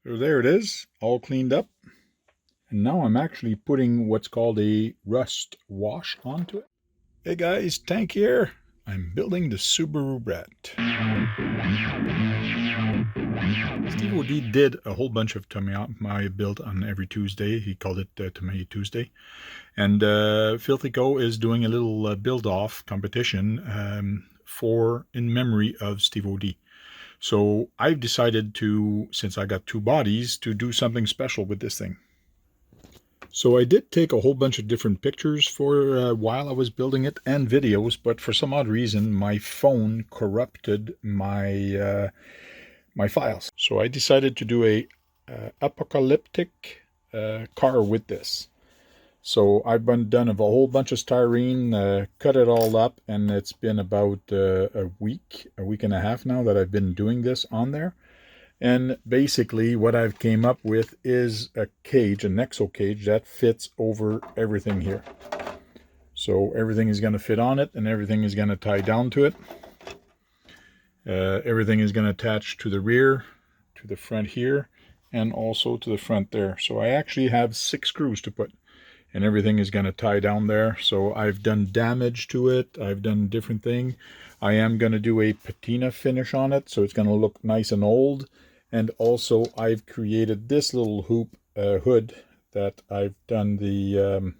So there it is, all cleaned up. And now I'm actually putting what's called a rust wash onto it. Hey guys, Tank here. I'm building the Subaru Brat. Stevo D did a whole bunch of Tamiya build on every Tuesday. He called it Tamiya Tuesday. And PhilthyCo is doing a little build-off competition in memory of Stevo D. So I've decided to, since I got two bodies, to do something special with this thing. So I did take a whole bunch of different pictures for while I was building it and videos, but for some odd reason my phone corrupted my my files. So I decided to do a apocalyptic car with this. So I've done a whole bunch of styrene, cut it all up, and it's been about a week and a half now that I've been doing this on there. And basically what I've came up with is a cage, an exo cage that fits over everything here. So everything is going to fit on it and everything is going to tie down to it. Everything is going to attach to the rear, to the front here, and also to the front there. So I actually have 6 screws to put, and everything is going to tie down there. So I've done damage to it. I've done different thing. I am going to do a patina finish on it, so it's going to look nice and old. And also I've created this little hood that I've done the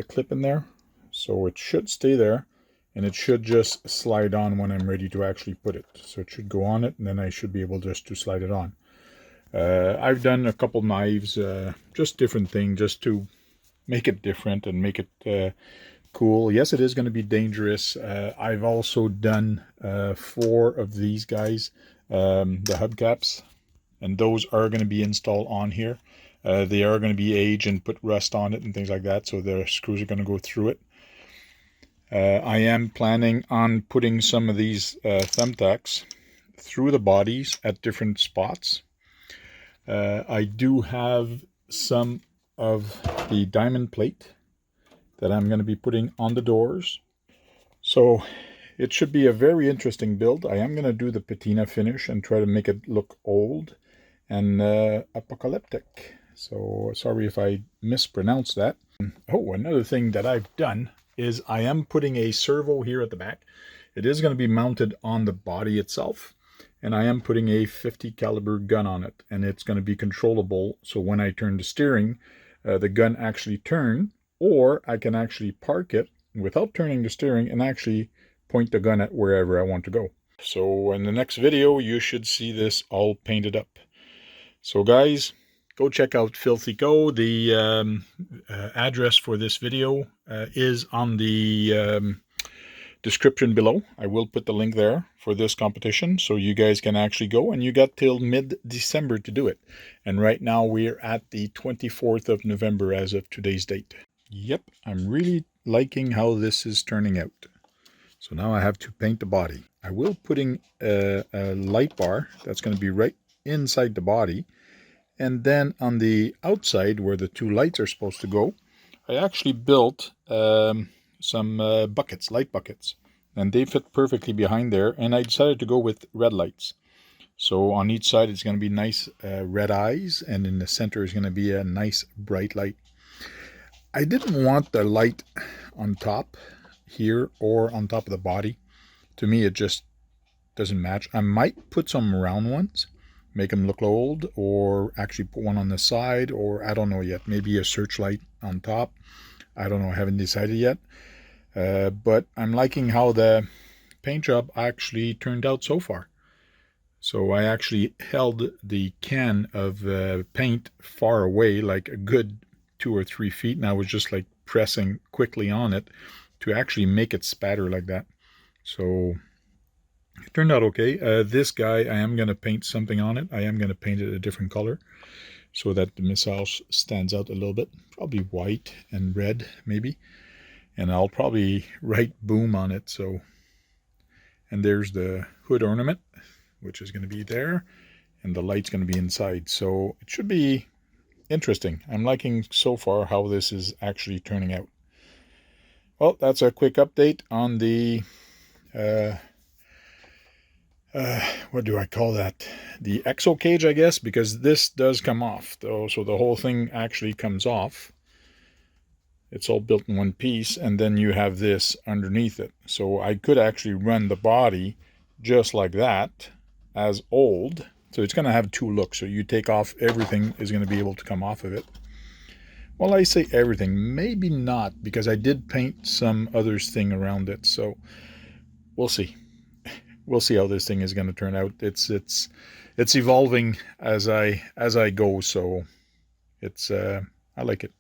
clip in there, so it should stay there, and it should just slide on when I'm ready to actually put it. So it should go on it, and then I should be able just to slide it on. I've done a couple knives, just different thing, just to make it different and make it cool. Yes, it is going to be dangerous. I've also done 4 of these guys, the hubcaps, and those are going to be installed on here. They are going to be aged and put rust on it and things like that, so the screws are going to go through it. I am planning on putting some of these thumbtacks through the bodies at different spots. I do have some of the diamond plate that I'm going to be putting on the doors. So it should be a very interesting build. I am going to do the patina finish and try to make it look old and apocalyptic. So sorry if I mispronounced that. Oh, another thing that I've done is I am putting a servo here at the back. It is going to be mounted on the body itself, and I am putting a 50 caliber gun on it, and it's going to be controllable. So when I turn the steering, the gun actually turn, or I can actually park it without turning the steering and actually point the gun at wherever I want to go. So in the next video, you should see this all painted up. So guys, go check out PhilthyCo. The address for this video is on the description below. I will put the link there for this competition, so you guys can actually go, and you got till mid-December to do it. And right now we're at the 24th of November as of today's date. Yep, I'm really liking how this is turning out. So now I have to paint the body. I will putting a light bar that's going to be right inside the body, and then on the outside where the 2 lights are supposed to go, I actually built some buckets, light buckets, and they fit perfectly behind there, and I decided to go with red lights. So on each side it's going to be nice red eyes, and in the center is going to be a nice bright light. I didn't want the light on top here or on top of the body. To me it just doesn't match. I might put some round ones, make them look old, or actually put one on the side, or I don't know yet, maybe a searchlight on top. I don't know, I haven't decided yet. But I'm liking how the paint job actually turned out so far. So I actually held the can of paint far away, like a good 2 or 3 feet, and I was just like pressing quickly on it to actually make it spatter like that. So it turned out okay. This guy, I am going to paint something on it. I am going to paint it a different color so that the missile stands out a little bit. Probably white and red, maybe. And I'll probably write boom on it. So, and there's the hood ornament, which is going to be there, and the light's going to be inside. So it should be interesting. I'm liking so far how this is actually turning out. Well, that's a quick update on the what do I call that? The exo cage, I guess, because this does come off, though. So the whole thing actually comes off. It's all built in one piece, and then you have this underneath it. So I could actually run the body just like that as old. So it's going to have two looks. So you take off, everything is going to be able to come off of it. Well, I say everything, maybe not, because I did paint some other thing around it. So we'll see. We'll see how this thing is going to turn out. It's evolving as I go. So it's I like it.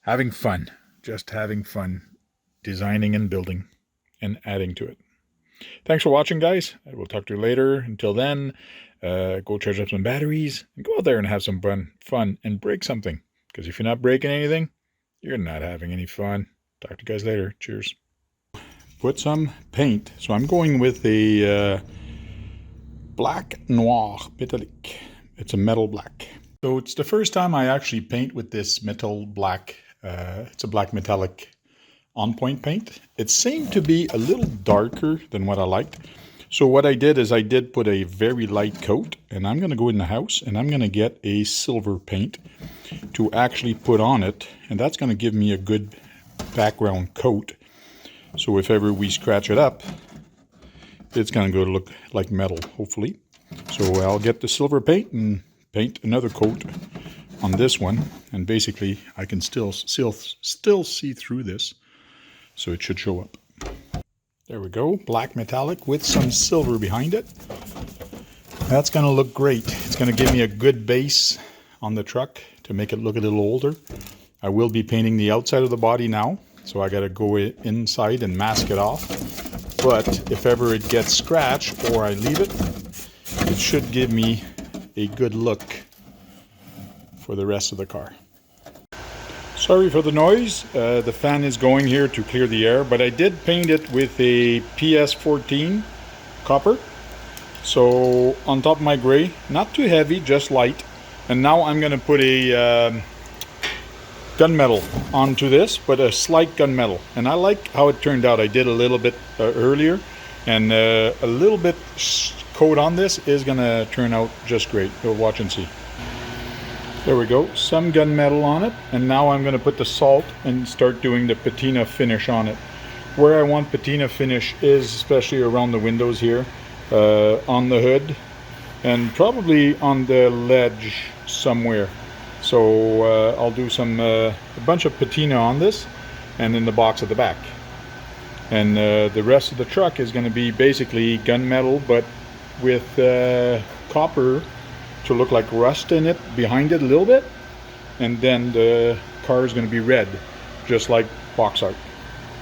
Having fun, just having fun, designing and building and adding to it. Thanks for watching, guys. I will talk to you later. Until then, go charge up some batteries and go out there and have some fun and break something. Because if you're not breaking anything, you're not having any fun. Talk to you guys later. Cheers. Put some paint. So I'm going with a black noir metallic. It's a metal black. So it's the first time I actually paint with this metal black. It's a black metallic on-point paint. It seemed to be a little darker than what I liked. So what I did is I did put a very light coat, and I'm going to go in the house and I'm going to get a silver paint to actually put on it, and that's going to give me a good background coat. So if ever we scratch it up, it's going to go to look like metal, hopefully. So I'll get the silver paint and paint another coat on this one, and basically I can still see through this, so it should show up. There we go, black metallic with some silver behind it. That's going to look great. It's going to give me a good base on the truck to make it look a little older. I will be painting the outside of the body now, so I got to go inside and mask it off. But if ever it gets scratched or I leave it, it should give me a good look for the rest of the car. Sorry for the noise. The fan is going here to clear the air, but I did paint it with a PS14 copper. So on top of my gray, not too heavy, just light. And now I'm going to put a gunmetal onto this, but a slight gunmetal. And I like how it turned out. I did a little bit earlier, and a little bit coat on this is going to turn out just great. You'll watch and see. There we go, some gunmetal on it, and now I'm going to put the salt and start doing the patina finish on it. Where I want patina finish is especially around the windows here, on the hood, and probably on the ledge somewhere. So I'll do a bunch of patina on this, and in the box at the back. And the rest of the truck is going to be basically gunmetal, but with copper to look like rust in it behind it a little bit, and then the car is going to be red, just like box art.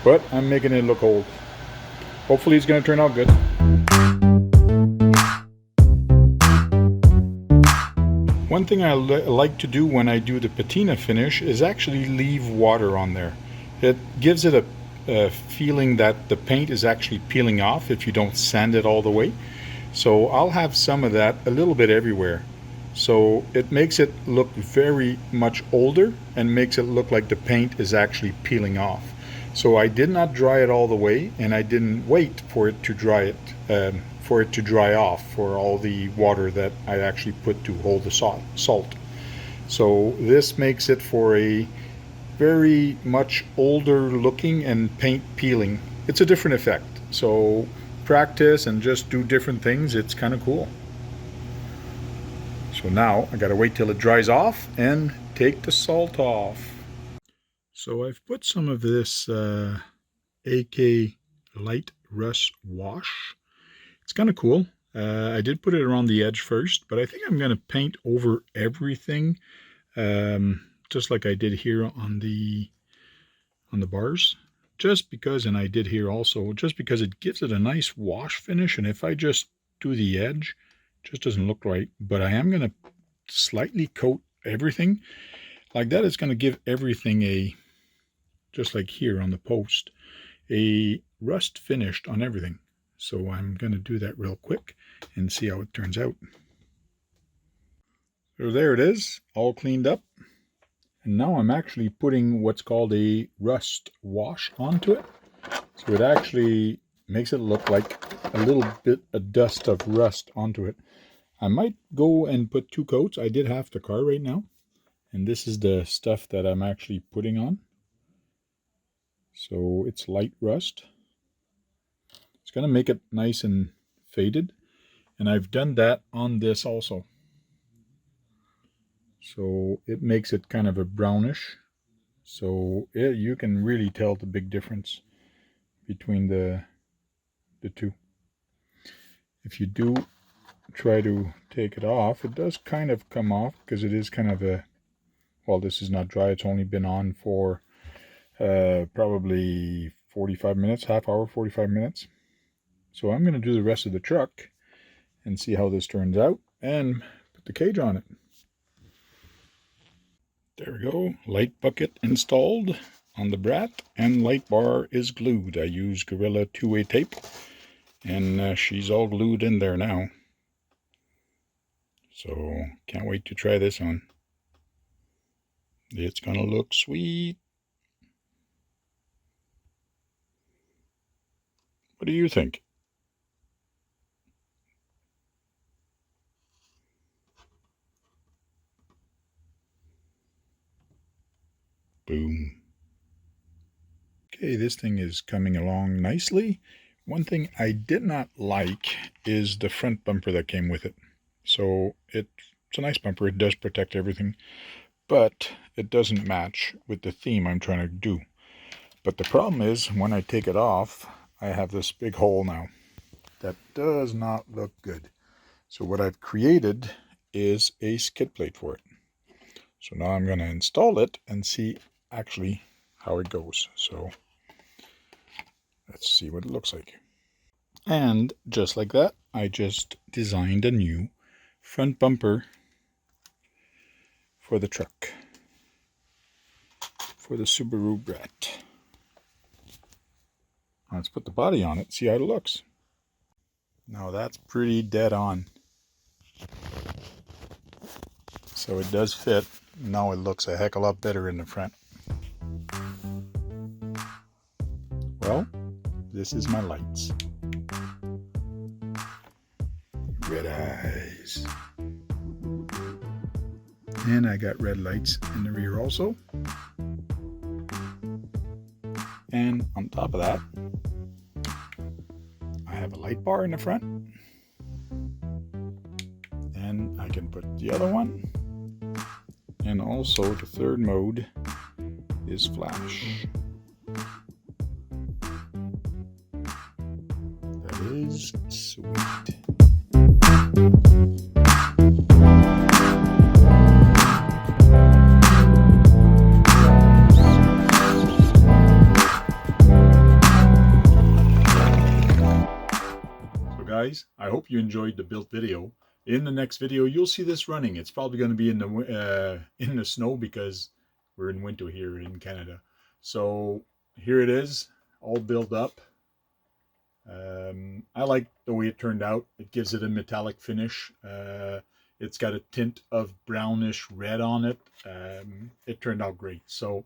But I'm making it look old. Hopefully it's going to turn out good. One thing I like to do when I do the patina finish is actually leave water on there. It gives it a feeling that the paint is actually peeling off if you don't sand it all the way. So I'll have some of that a little bit everywhere. So it makes it look very much older and makes it look like the paint is actually peeling off. So I did not dry it all the way, and I didn't wait for it to dry off for all the water that I actually put to hold the salt. So this makes it for a very much older looking and paint peeling. It's a different effect. So practice and just do different things. It's kind of cool. So now I gotta wait till it dries off and take the salt off. So I've put some of this AK light rust wash. It's kind of cool. I did put it around the edge first, but I think I'm gonna paint over everything, just like I did here on the bars. Just because, and I did here also, just because it gives it a nice wash finish, and if I just do the edge, it just doesn't look right. But I am going to slightly coat everything. Like that, it's going to give everything just like here on the post, a rust finished on everything. So I'm going to do that real quick and see how it turns out. So there it is, all cleaned up. And now I'm actually putting what's called a rust wash onto it. So it actually makes it look like a little bit of dust of rust onto it. I might go and put 2 coats. I did half the car right now, and this is the stuff that I'm actually putting on. So it's light rust. It's going to make it nice and faded, and I've done that on this also. So it makes it kind of a brownish. So you can really tell the big difference between the two. If you do try to take it off, it does kind of come off because it is kind of a, well, this is not dry. It's only been on for probably 45 minutes, half hour, 45 minutes. So I'm going to do the rest of the truck and see how this turns out and put the cage on it. There we go, light bucket installed on the Brat, and light bar is glued. I use Gorilla 2-way tape, and she's all glued in there now. So can't wait to try this on. It's gonna look sweet. What do you think? Boom. Okay, this thing is coming along nicely. One thing I did not like is the front bumper that came with it. So it's a nice bumper. It does protect everything, but it doesn't match with the theme I'm trying to do. But the problem is when I take it off, I have this big hole now. That does not look good. So what I've created is a skid plate for it. So now I'm going to install it and see actually how it goes. So let's see what it looks like. And just like that, I just designed a new front bumper for the truck, for the Subaru Brat. Let's put the body on it, see how it looks. Now that's pretty dead on. So it does fit. Now it looks a heck of a lot better in the front. Well, this is my lights. Red eyes. And I got red lights in the rear also. And on top of that, I have a light bar in the front. And I can put the other one. And also the third mode is flash. That is sweet. So guys, I hope you enjoyed the build video. In the next video, you'll see this running. It's probably going to be in the snow because we're in winter here in Canada. So here it is, all built up. I like the way it turned out. It gives it a metallic finish. It's got a tint of brownish red on it. It turned out great. So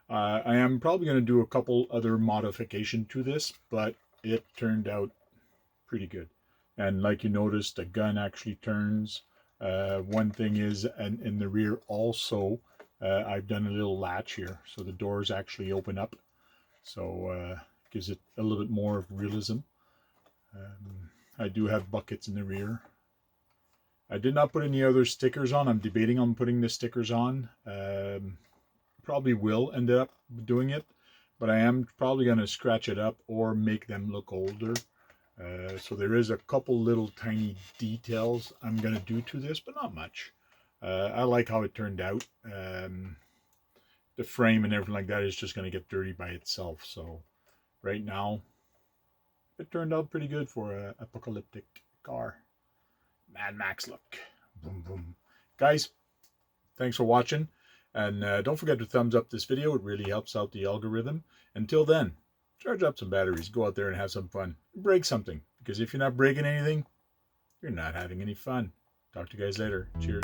I am probably going to do a couple other modifications to this, but it turned out pretty good. And like you noticed, the gun actually turns. One thing is, and in the rear also, I've done a little latch here, so the doors actually open up. So gives it a little bit more of realism. I do have buckets in the rear. I did not put any other stickers on. I'm debating on putting the stickers on. Probably will end up doing it, but I am probably going to scratch it up or make them look older. So there is a couple little tiny details I'm going to do to this, but not much. I like how it turned out. The frame and everything like that is just going to get dirty by itself. So right now, it turned out pretty good for an apocalyptic car. Mad Max look. Boom, boom. Guys, thanks for watching. And don't forget to thumbs up this video. It really helps out the algorithm. Until then, charge up some batteries, go out there and have some fun. Break something, because if you're not breaking anything, you're not having any fun. Talk to you guys later. Cheers.